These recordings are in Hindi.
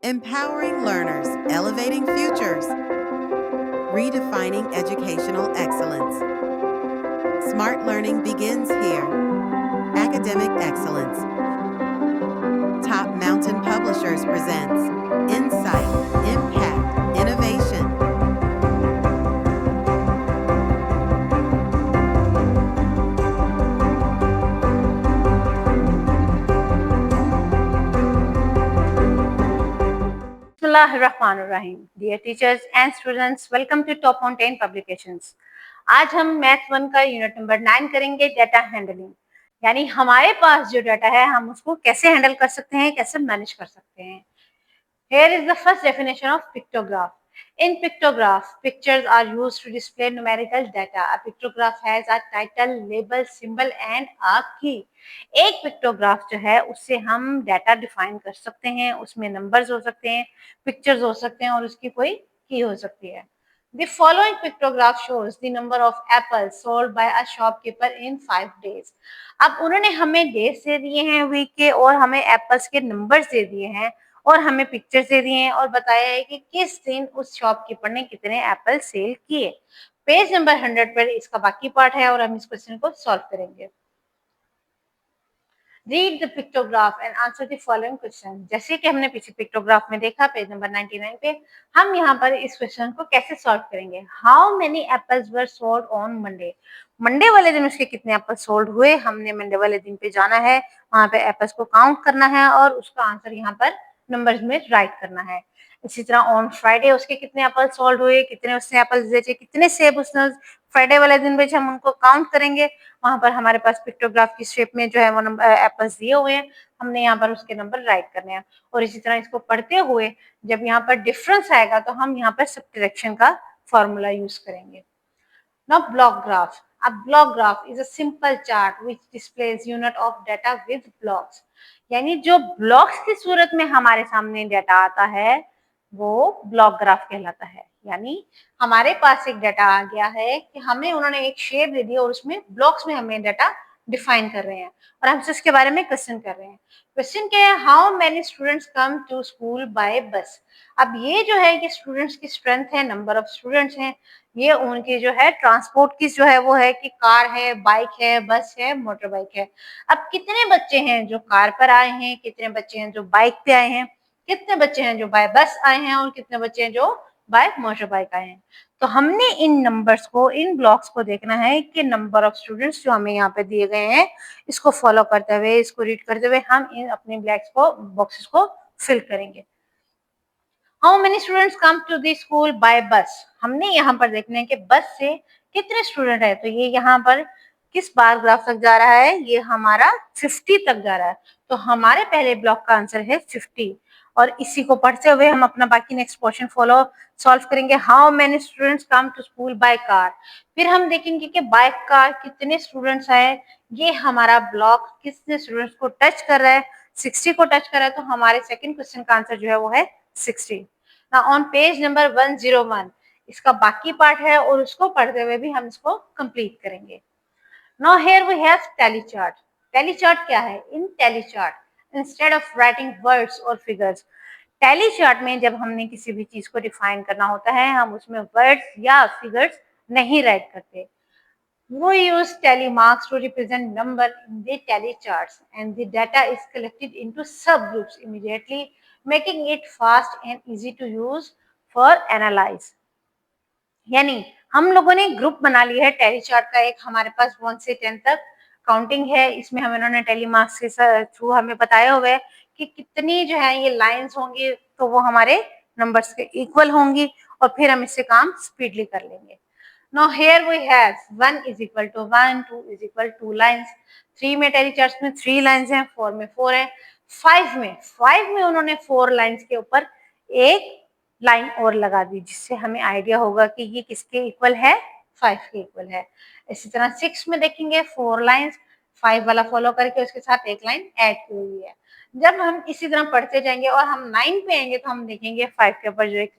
Empowering learners, elevating futures. Redefining educational excellence. Smart learning begins here. Academic excellence. Top Mountain Publishers presents Insight, Impact, Innovation. Bismillahirrahmanirrahim. Dear teachers and students, welcome to Top on 10 Publications. आज हम मैथ 1 का यूनिट नंबर 9 करेंगे, डाटा हैंडलिंग। यानी हमारे पास जो डाटा है हम उसको कैसे हैंडल कर सकते हैं, कैसे मैनेज कर सकते हैं। Here is the first definition of pictograph. In pictograph, pictures are used to display numerical data. A pictograph has a title, label, symbol and a key. एक पिक्टोग्राफ जो है उससे हम डाटा डिफाइन कर सकते हैं, उसमें नंबर्स हो सकते हैं, पिक्चर्स हो सकते हैं और उसकी कोई की हो सकती है। The following pictograph shows the number of apples sold by a shopkeeper in 5 days. अब उन्होंने हमें डेज दे दिए हैं वीक के और हमें एप्पल्स के नंबर्स दे दिए हैं और हमें पिक्चर्स दे दिए हैं और बताया है कि किस दिन उस शॉपकीपर ने कितने एप्पल सेल किए। पेज नंबर 100 पर इसका बाकी पार्ट है और हम इस क्वेश्चन को सॉल्व करेंगे। Read the pictograph and answer the following question. जैसे कि हमने पीछे पिक्टोग्राफ में देखा पेज नंबर 99 पे, हम यहाँ पर इस क्वेश्चन को कैसे सॉल्व करेंगे। How many apples were sold on Monday. Monday वाले दिन उसके कितने एप्पल सोल्ड हुए, हमने मंडे वाले दिन पे जाना है, वहां पे एप्पल्स को काउंट करना है और उसका आंसर यहाँ पर नंबर्स में राइट करना है। इसी तरह ऑन फ्राइडे उसके कितने एप्पल सोल्ड हुए, कितने उसने एप्पल्स बेचे, कितने सेब उसने फ्राइडे वाले दिन बेचे, हम उनको काउंट करेंगे। वहां पर हमारे पास पिक्टोग्राफ की शेप में जो है वो नंबर एप्पल्स दिए हुए हैं, हमने यहाँ पर उसके नंबर राइट करने हैं। और इसी तरह इसको पढ़ते हुए जब यहाँ पर डिफरेंस आएगा तो हम यहाँ पर सब्ट्रैक्शन का फॉर्मूला यूज करेंगे। Now block graph. A block graph is a simple chart which displays unit of data with blocks. यानी जो ब्लॉक्स की सूरत में हमारे सामने डाटा आता है वो ब्लॉक ग्राफ कहलाता है। यानी हमारे पास एक डाटा आ गया है कि हमें उन्होंने एक शेप दे दी और उसमें ब्लॉक्स में हमें डाटा डिफाइन कर रहे हैं और हमसे उसके बारे में क्वेश्चन कर रहे हैं। क्वेश्चन क्या है, how many students come to school by bus. अब ये जो है कि स्टूडेंट्स की स्ट्रेंथ है, नंबर ऑफ स्टूडेंट्स हैं, ये उनकी जो है ट्रांसपोर्ट की जो है वो है कि कार है, बाइक है, बस है, मोटर बाइक है। अब कितने बच्चे हैं जो कार पर आए हैं, कितने बच्चे हैं जो बाइक पे आए हैं, कितने बच्चे हैं जो बाय बस आए हैं और कितने बच्चे हैं जो बाय मोटर बाइक आए हैं। तो हमने इन नंबर्स को, इन ब्लॉक्स को देखना है कि नंबर ऑफ स्टूडेंट्स जो हमें यहाँ पे दिए गए हैं, इसको फॉलो करते हुए, इसको रीड करते हुए हम इन अपने ब्लैक्स को, बॉक्सेस को फिल करेंगे। How many students come to the school by bus. हमने यहाँ पर देखना है कि बस से कितने स्टूडेंट है, तो ये यहाँ पर किस बार ग्राफ तक जा रहा है, ये हमारा 50 तक जा रहा है। तो हमारे पहले ब्लॉक का आंसर है 50 और इसी को पढ़ते हुए हम अपना बाकी नेक्स्ट क्वेश्चन सॉल्व करेंगे। How many students come to school by car. फिर हम देखेंगे कि बाय कार कितने स्टूडेंट्स आए, ये हमारा ब्लॉक कितने स्टूडेंट्स को टच कर रहा है, 60 को टच कर रहा है, तो हमारे सेकंड क्वेश्चन का आंसर जो है वो है 60। Now on पेज नंबर 101 इसका बाकी पार्ट है और उसको पढ़ते हुए भी हम इसको कंप्लीट करेंगे। Now here we have tally chart. Tally chart क्या है? In tally chart, instead of writing words or figures, tally chart में जब हमने किसी भी चीज को डिफाइन करना होता है हम उसमें वर्ड्स या फिगर्स नहीं राइट करते। We use tally marks to represent number in the tally charts and the data is collected into subgroups immediately, making it fast and easy to use for analyze. यानी हम लोगों ने ग्रुप बना लिया है टैली चार्ट का, एक हमारे पास 1 से 10 तक काउंटिंग है, इसमें हम इन्होंने टैली मार्क्स के थ्रू हमें बताया हुआ है कि कितनी जो है ये लाइंस होंगी तो वो हमारे नंबर्स के इक्वल होंगी और फिर हम इससे काम स्पीडली कर लेंगे। Now here we have 1 is equal to 1, 2 is equal to 2 lines, 3 में टैली चार्ट्स में 3 लाइंस हैं, 4 में 4 है, 5 में उन्होंने 4 लाइंस के ऊपर एक लाइन और लगा दी जिससे हमें आइडिया होगा कि ये किसके इक्वल है, 5 के इक्वल है। इसी तरह 6 में देखेंगे 4 लाइंस, 5 वाला फॉलो करके उसके साथ एक लाइन ऐड की हुई है। जब हम इसी तरह पढ़ते जाएंगे और हम 9 पे आएंगे तो हम देखेंगे 5 के ऊपर जो एक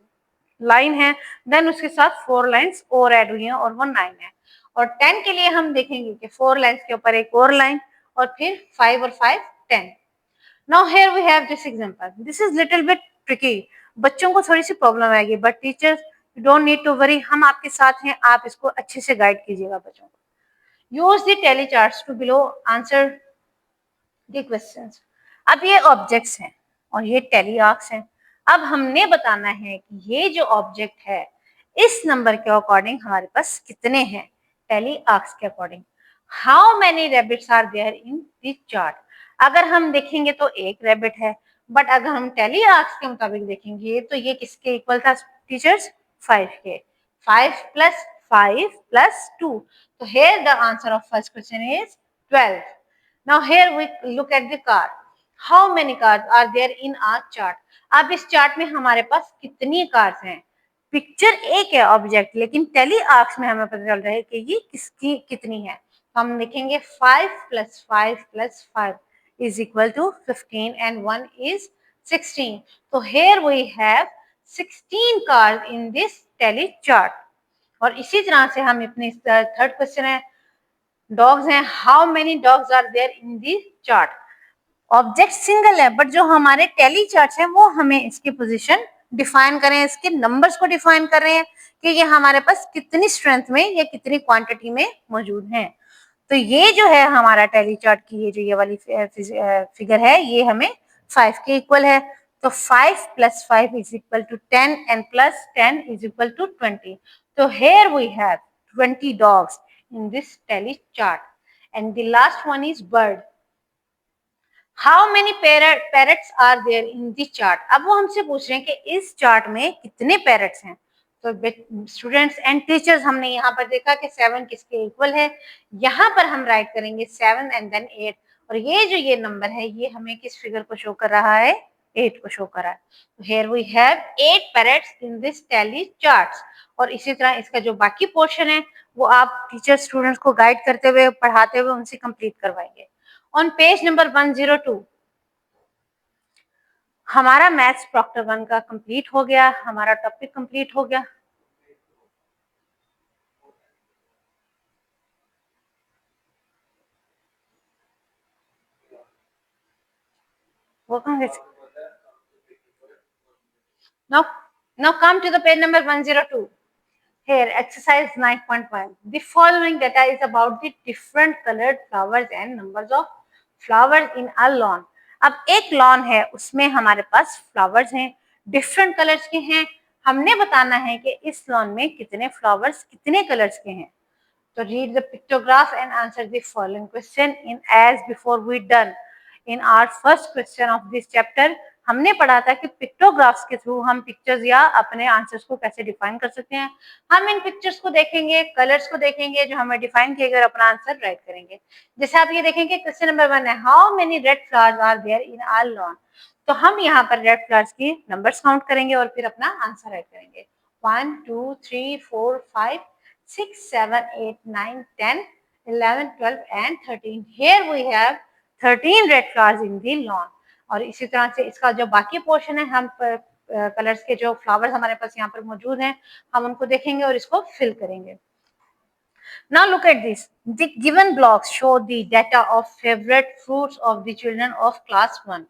लाइन है, देन उसके साथ 4 लाइंस और ऐड हुई हैं और वो 9 है। और 10 के लिए हम देखेंगे कि 4 लाइंस के ऊपर एक और लाइन और फिर 5 और 5 10। Now here we have this example. This is little bit tricky, बच्चों को थोड़ी सी प्रॉब्लम आएगी, but teachers you don't need to worry, हम आपके साथ हैं, आप इसको अच्छे से गाइड कीजिएगा बच्चों को। Use the tally charts to below answer the questions. अब ये ऑब्जेक्ट्स हैं और ये टेली आर्क्स हैं। अब हमने बताना है कि ये जो ऑब्जेक्ट है इस नंबर के अकॉर्डिंग हमारे पास कितने हैं टेली आर्क्स के according. How many rabbits are there in this chart. अगर हम देखेंगे तो एक रैबिट है, बट अगर हम टेली आर्क्स के मुताबिक देखेंगे तो ये किसके इक्वल था टीचर्स? 5 के। 5 प्लस 5 प्लस 2, तो here the answer of first question is 12. Now here we look at the car. How many cars are there in our chart? अब इस चार्ट में हमारे पास कितनी कार्स हैं? पिक्चर एक है ऑब्जेक्ट, लेकिन टेली आर्क्स में हमें पता चल रहा है कि ये किसकी कितनी है। तो हम लिखेंगे 5 plus 5 plus 5 is equal to 15 and 1 is 16. So here we have 16 cars in this tally chart. और इसी तरह से हम अपने थर्ड क्वेश्चन है डॉग्स हैं, how many dogs are there in the chart. Object single है, बट जो हमारे टेली चार्ट है वो हमें इसकी पोजीशन डिफाइन करें, इसके नंबर्स को डिफाइन कर रहे हैं कि ये हमारे पास कितनी स्ट्रेंथ में या कितनी क्वांटिटी में मौजूद हैं। तो ये जो है हमारा टेली चार्ट की ये वाली फिगर है, ये हमें 5 के इक्वल है। तो 5 plus 5 is equal to 10 and plus 10 is equal to 20. So here we have 20 dogs in this tally chart. And the last one is bird. How many parrots are there in the chart? अब वो हमसे पूछ रहे हैं कि इस चार्ट में कितने पैरट्स हैं। तो स्टूडेंट्स एंड टीचर्स, हमने यहाँ पर देखा कि 7 किसके इक्वल है। यहाँ पर हम राइट करेंगे 7 एंड देन 8, और ये जो ये नंबर है ये हमें किस फिगर को शो कर रहा है? 8 को शो कर रहा है। तो here we have 8 parrots in this tally charts. और इसी तरह इसका जो बाकी पोर्शन है वो आप टीचर स्टूडेंट्स को गाइड करते हुए पढ़ाते हुए उनसे कंप्लीट करवाएंगे। ऑन पेज नंबर 102 हमारा मैथ्स प्रॉक्टर 1 का कंप्लीट हो गया, हमारा टॉपिक कंप्लीट हो गया। वो कहाँ गए? Now come to the page number 102. Here, exercise 9.1. The following data is about the different colored flowers and numbers of flowers in a lawn. अब एक लॉन है, उसमें हमारे पास फ्लावर्स हैं, डिफरेंट कलर्स के हैं। हमने बताना है कि इस लॉन में कितने फ्लावर्स कितने कलर्स के हैं। तो read the pictograph and answer the following question in as before we done. In our first question of this chapter, हमने पढ़ा था कि पिक्टोग्राफ्स के थ्रू हम पिक्चर्स या अपने आंसर्स को कैसे डिफाइन कर सकते हैं। हम इन पिक्चर्स को देखेंगे, कलर्स को देखेंगे जो हमें डिफाइन किए गए, अपना आंसर राइट करेंगे। जैसे आप ये देखेंगे क्वेश्चन नंबर 1 है, how many red flowers are there in our lawn. तो हम यहाँ पर रेड फ्लावर्स की नंबर्स काउंट करेंगे और फिर अपना आंसर राइट करेंगे। 1 2 3 4 5 6 7 8 9 10 11 12 and 13. Here we have 13 red flowers in the lawn. और इसी तरह से इसका जो बाकी पोर्शन है, हम कलर्स के जो फ्लावर्स हमारे पास यहाँ पर मौजूद हैं हम उनको देखेंगे और इसको फिल करेंगे। Now look at this. The given blocks show the data of favorite fruits of the children of class 1.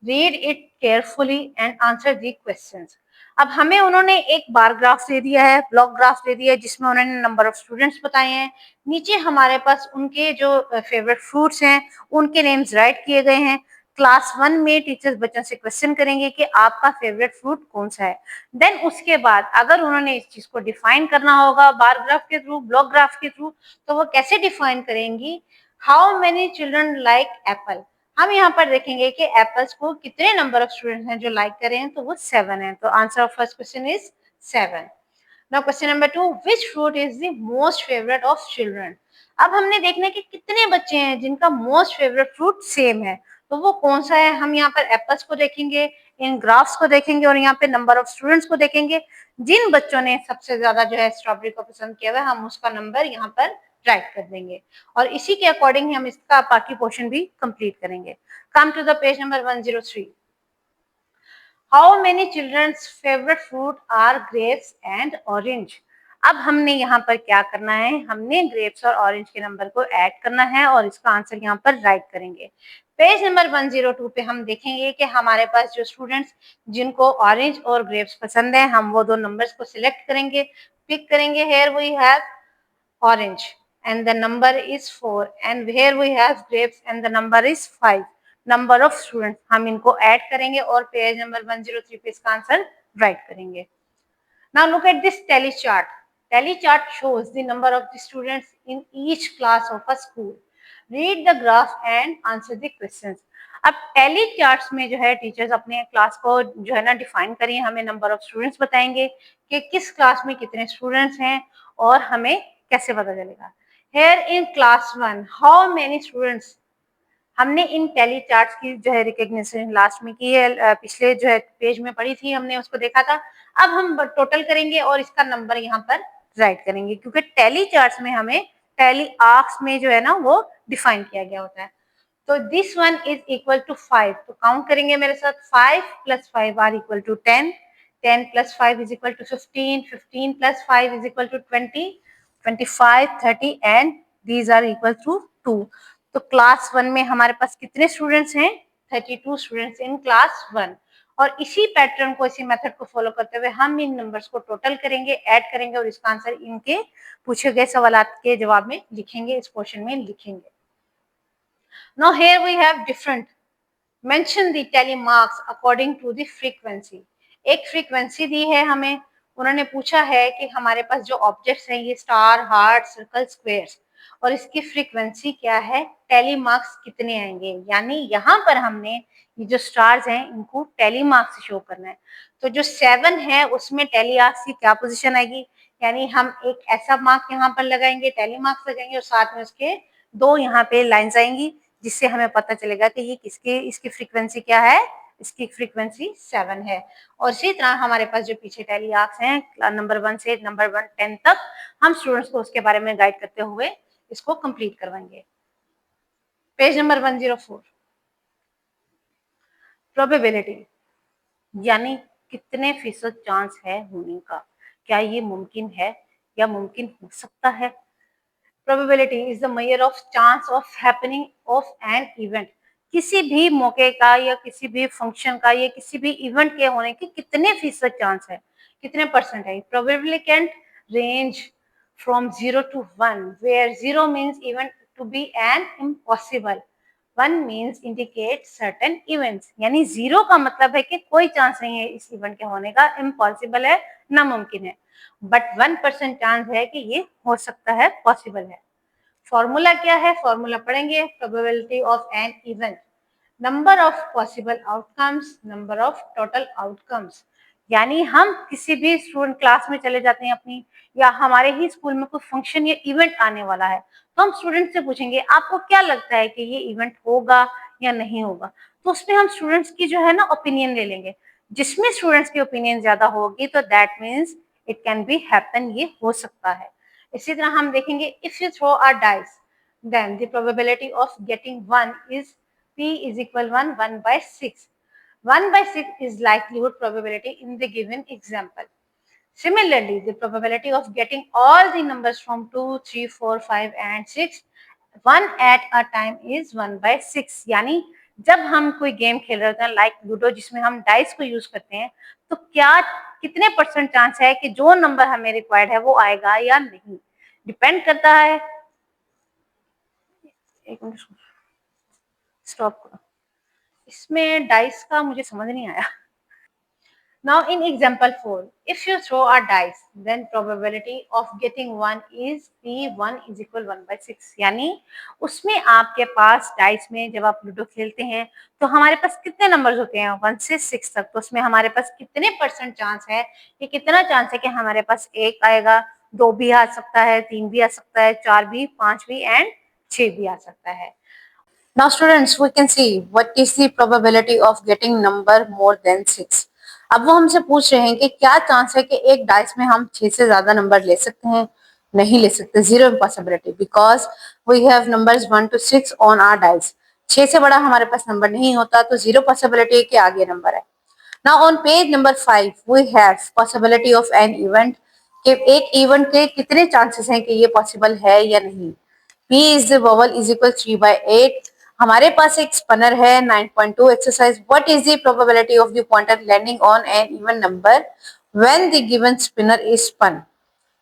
Read it carefully and answer the questions. अब हमें उन्होंने एक बार ग्राफ दे दिया है, ब्लॉक ग्राफ दे दिया है जिसमें उन्होंने नंबर ऑफ स्टूडेंट्स बताए हैं। नीचे हमारे पास उनके जो फेवरेट फ्रूट्स हैं उनके नेम्स राइट किए गए हैं। क्लास 1 में टीचर्स बच्चों से क्वेश्चन करेंगे कि आपका फेवरेट फ्रूट कौन सा है। देन उसके बाद अगर उन्होंने इस चीज को डिफाइन करना होगा बार ग्राफ के थ्रू, ब्लॉक ग्राफ के थ्रू, तो वो कैसे डिफाइन करेंगी? How many children like Apple. हम यहाँ पर देखेंगे कि एप्पल्स को कितने नंबर ऑफ स्टूडेंट्स हैं जो लाइक कर रहे हैं, तो वो 7 है। तो answer of first question is 7। Now question number 2, which fruit is the most favourite of children. अब हमने देखना है कि कितने बच्चे हैं जिनका मोस्ट फेवरेट फ्रूट सेम है, तो वो कौन सा है। हम यहाँ पर एप्पल्स को देखेंगे, इन ग्राफ्स को देखेंगे और यहाँ पे नंबर ऑफ स्टूडेंट्स को देखेंगे। जिन बच्चों ने सबसे ज्यादा जो है स्ट्रॉबेरी को पसंद किया हुआ है, हम उसका नंबर यहाँ पर राइट कर देंगे और इसी के अकॉर्डिंग हम इसका बाकी पोर्शन भी कंप्लीट करेंगे। Come to the page number 103। How many children's favorite fruit are grapes and orange? अब हमने यहाँ पर क्या करना है, हमने ग्रेप्स और ऑरेंज के नंबर को ऐड करना है और इसका आंसर यहाँ पर राइट करेंगे। पेज नंबर 102 पे हम देखेंगे कि हमारे पास जो स्टूडेंट्स जिनको ऑरेंज और ग्रेप्स पसंद है, हम वो दो नंबर्स को सिलेक्ट करेंगे, पिक करेंगे। Here we have orange and the number is 4 and here we have grapes and the number is 5 number of students हम इनको ऐड करेंगे और पेज नंबर 103 पे इसका आंसर राइट करेंगे। Now look at this tally chart. Tally chart shows the number of the students in each class of a school. Read the graph and answer the questions. अब टैली चार्ट्स में जो है टीचर्स अपने क्लास को जो है ना डिफाइन करिए, हमें नंबर ऑफ स्टूडेंट्स बताएंगे कि किस क्लास में कितने स्टूडेंट्स हैं और हमें कैसे पता चलेगा। Here in class 1 how many students, हमने इन टैली चार्ट्स की जो है रिकॉग्निशन लास्ट में की है, पिछले जो है पेज में पढ़ी थी, हमने उसको देखा था। अब हम टोटल करेंगे और इसका नंबर यहाँ पर राइट करेंगे क्योंकि टैली चार्ट्स में हमें टैली आर्क्स में जो है ना वो डिफाइन किया गया होता है। तो this one is equal to 5, तो काउंट करेंगे मेरे साथ। 5 + 5 are equal to 10, 10 + 5 is equal to 15, 15 + 5 is equal to 20, 25, 30 and these are equal to 2। तो क्लास 1 में हमारे पास कितने स्टूडेंट्स हैं? 32 स्टूडेंट्स इन क्लास 1। और इसी पैटर्न को, इसी मेथड को फॉलो करते हुए हम इन नंबर्स को टोटल करेंगे, ऐड करेंगे और इसका आंसर इनके पूछे गए सवालात के जवाब में लिखेंगे, इस पोर्शन में लिखेंगे। Now here we have different. Mention the tally marks according to the frequency. एक फ्रीक्वेंसी दी है हमें, उन्होंने पूछा है कि हमारे पास जो ऑब्जेक्ट्स हैं ये स्टार, हार्ट, सर्कल, स्क्वायर्स, और इसकी फ्रीक्वेंसी क्या है, टैली मार्क्स कितने आएंगे। यानी यहाँ पर हमने ये जो स्टार्स हैं इनको टैली मार्क्स शो करना है। तो जो 7 है उसमें टैली मार्क्स की क्या पोजीशन आएगी, यानी हम एक ऐसा मार्क यहाँ पर लगाएंगे, टैली मार्क्स लगाएंगे और साथ में उसके 2 यहाँ पे लाइन्स आएंगी जिससे हमें पता चलेगा कि ये किसके, इसकी फ्रीक्वेंसी क्या है, इसकी फ्रीक्वेंसी 7 है। और इसी तरह हमारे पास जो पीछे टैली आर्क्स हैं नंबर 1 से नंबर 10 तक, हम स्टूडेंट्स को उसके बारे में गाइड करते हुए इसको कंप्लीट करवाएंगे। पेज नंबर 104, प्रोबेबिलिटी, यानी कितने फीसद चांस है होने का, क्या ये मुमकिन है या मुमकिन हो सकता है। Probability is the measure of chance of happening of an event. किसी भी मौके का या किसी भी फंक्शन का या किसी भी इवेंट के होने के कितने फीसद चांस है, कितने परसेंट है। Probability can range from 0 to 1, where 0 means event to be an impossible, 1 means indicate certain events. यानी 0 का मतलब है कि कोई चांस नहीं है इस इवेंट के होने का, इम्पॉसिबल है, नामुमकिन है। बट 1% चांस है कि ये हो सकता है, पॉसिबल है। फॉर्मूला क्या है, फॉर्मूला पढ़ेंगे। Probability of an event, number of possible outcomes, number of total outcomes. यानी हम किसी भी स्टूडेंट क्लास में चले जाते हैं अपनी, या हमारे ही स्कूल में कोई फंक्शन या इवेंट आने वाला है, तो हम स्टूडेंट से पूछेंगे आपको क्या लगता है कि ये इवेंट होगा या नहीं होगा। तो उसमें हम स्टूडेंट्स की जो है ना ओपिनियन ले लेंगे, जिसमें स्टूडेंट्स की ओपिनियन ज्यादा होगी तो that means it can be happen, ये हो सकता है। इसी तरह हम देखेंगे if you throw a dice then the probability of getting 1 is p is equal 1/6. 1/6 is likelihood probability in the given example. Similarly, the probability of getting all the numbers from 2, 3, 4, 5 and 6 one at a time is 1/6. यानी जब हम कोई गेम खेल रहे होते हैं लाइक लूडो जिसमें हम डाइस को यूज करते हैं, तो क्या कितने परसेंट चांस है कि जो नंबर हमें रिक्वायर्ड है वो आएगा या नहीं, डिपेंड करता है। एक मिनट स्टॉप करो, इसमें डाइस का मुझे समझ नहीं आया। Now in example 4, if you throw a dice, then probability of getting 1 is p1 is equal 1/6. यानी उसमें आपके पास डाइस में जब आप लूडो खेलते हैं तो हमारे पास कितने नंबर्स होते हैं 1 से 6 तक, तो उसमें हमारे पास कितने परसेंट चांस है, कि कितना चांस है कि हमारे पास 1 आएगा, 2 भी आ सकता है, 3 भी आ सकता है, 4 भी, 5 भी एंड 6 भी आ सकता है। Now students, we can see what is the probability of getting number more than 6. अब वो हमसे पूछ रहे हैं कि क्या चांस है कि एक डाइस में हम 6 से ज्यादा नंबर ले सकते हैं, नहीं ले सकते, zero impossibility, because we have numbers 1 to 6 on our dice. 6 से बड़ा हमारे पास नंबर नहीं होता, तो जीरो पॉसिबिलिटी के आगे नंबर है। Now on page number 5 we have possibility of an event, कि एक इवेंट के कितने चांसेस हैं कि ये पॉसिबल है या नहीं। P is the vowel is equal 3/8। हमारे पास एक स्पनर है 9.2 exercise. What is the probability of the pointer landing on an even number when the given spinner is spun?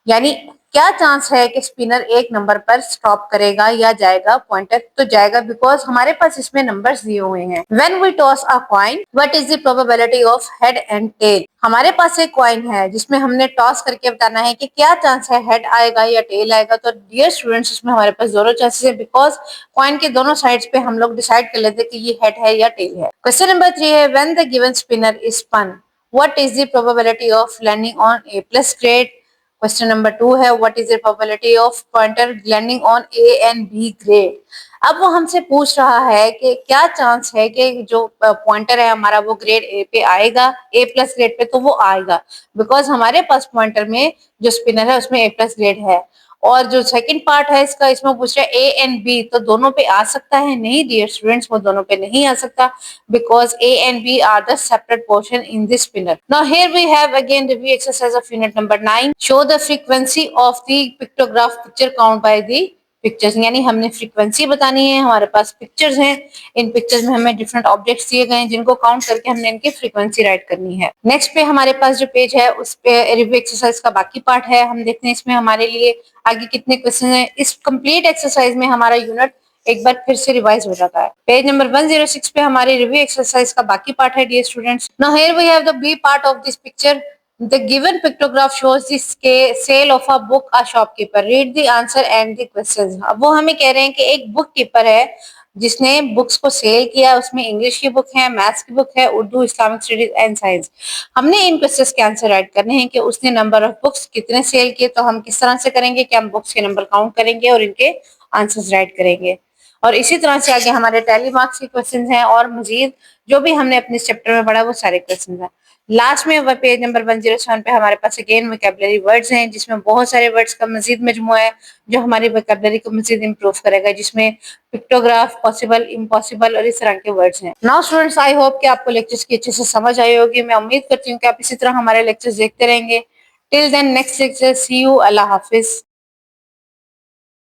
यानी क्या चांस है कि स्पिनर एक नंबर पर स्टॉप करेगा या जाएगा, पॉइंटर तो जाएगा बिकॉज हमारे पास इसमें नंबर्स दिए हुए हैं। When we toss a coin what is the probability of head and tail. हमारे पास एक कॉइन है जिसमें हमने टॉस करके बताना है कि क्या चांस है हेड आएगा या टेल आएगा। तो डियर स्टूडेंट्स इसमें हमारे पास दोनों चांसेस है बिकॉज कॉइन के दोनों साइड्स पे हम लोग डिसाइड कर लेते हैं कि ये हेड है या टेल है। क्वेश्चन नंबर 3 है when the given spinner is spun what is the probability of landing on A plus grade. Question number 2 है what is the probability of pointer landing on A and B grade. अब वो हमसे पूछ रहा है कि क्या चांस है कि जो पॉइंटर है हमारा वो ग्रेड ए पे आएगा, ए प्लस ग्रेड पे, तो वो आएगा बिकॉज हमारे पास पॉइंटर में जो स्पिनर है उसमें ए प्लस ग्रेड है। और जो सेकंड पार्ट है इसका, इसमें पूछ रहा है ए एंड बी, तो दोनों पे आ सकता है? नहीं डियर स्टूडेंट्स, वो दोनों पे नहीं आ सकता because A and B are the separate portion in this spinner. Now here we have again review exercise of unit number 9. Show the frequency of the pictograph picture count by the pictures. यानी हमने फ्रीक्वेंसी बतानी है, हमारे पास पिक्चर्स हैं, इन पिक्चर्स में हमें डिफरेंट ऑब्जेक्ट्स दिए गए हैं जिनको काउंट करके हमने इनकी फ्रीक्वेंसी राइट करनी है। नेक्स्ट पे हमारे पास जो पेज है उस पे रिव्यू एक्सरसाइज का बाकी पार्ट है। हम देखते हैं इसमें हमारे लिए आगे कितने क्वेश्चन हैं। इस कंप्लीट एक्सरसाइज में हमारा यूनिट एक बार फिर से रिवाइज हो जाता है। पेज नंबर 106 पे हमारी रिव्यू एक्सरसाइज का बाकी पार्ट है dear students. Now here we have the B part of this picture. The given pictograph shows the sale of a book a shopkeeper. Read the answer and the questions. अब वो हमें कह रहे हैं कि एक बुक कीपर है जिसने बुक्स को सेल किया। उसमें इंग्लिश की बुक है, मैथ्स की बुक है, Urdu, Islamic studies and science. हमने इन क्वेश्चंस के आंसर राइट करने हैं कि उसने नंबर ऑफ बुक्स कितने सेल किए। तो हम किस तरह से करेंगे कि हम बुक्स के नंबर काउंट करेंगे और इनके आंसर्स राइट करेंगे। और इसी तरह से आगे हमारे टैली मार्क्स के क्वेश्चंस हैं और मजीद जो भी हमने अपने चैप्टर में पढ़ा वो सारे क्वेश्चंस हैं। लास्ट में पेज नंबर 107 पे हमारे पास अगेन वोकैबुलरी वर्ड्स हैं जिसमें बहुत सारे वर्ड्स का मजीद मजमू है जो हमारी वोकैबुलरी को मजीद इंप्रूव करेगा, जिसमें पिक्टोग्राफ, पॉसिबल, इम्पॉसिबल और इस तरह के वर्ड्स हैं। नाउ स्टूडेंट्स आई होप कि आपको लेक्चर्स की अच्छे से समझ आई होगी। मैं उम्मीद करती हूँ कि आप इसी तरह हमारे लेक्चर्स देखते रहेंगे। Till then next lecture, see you, अल्लाह हाफिज।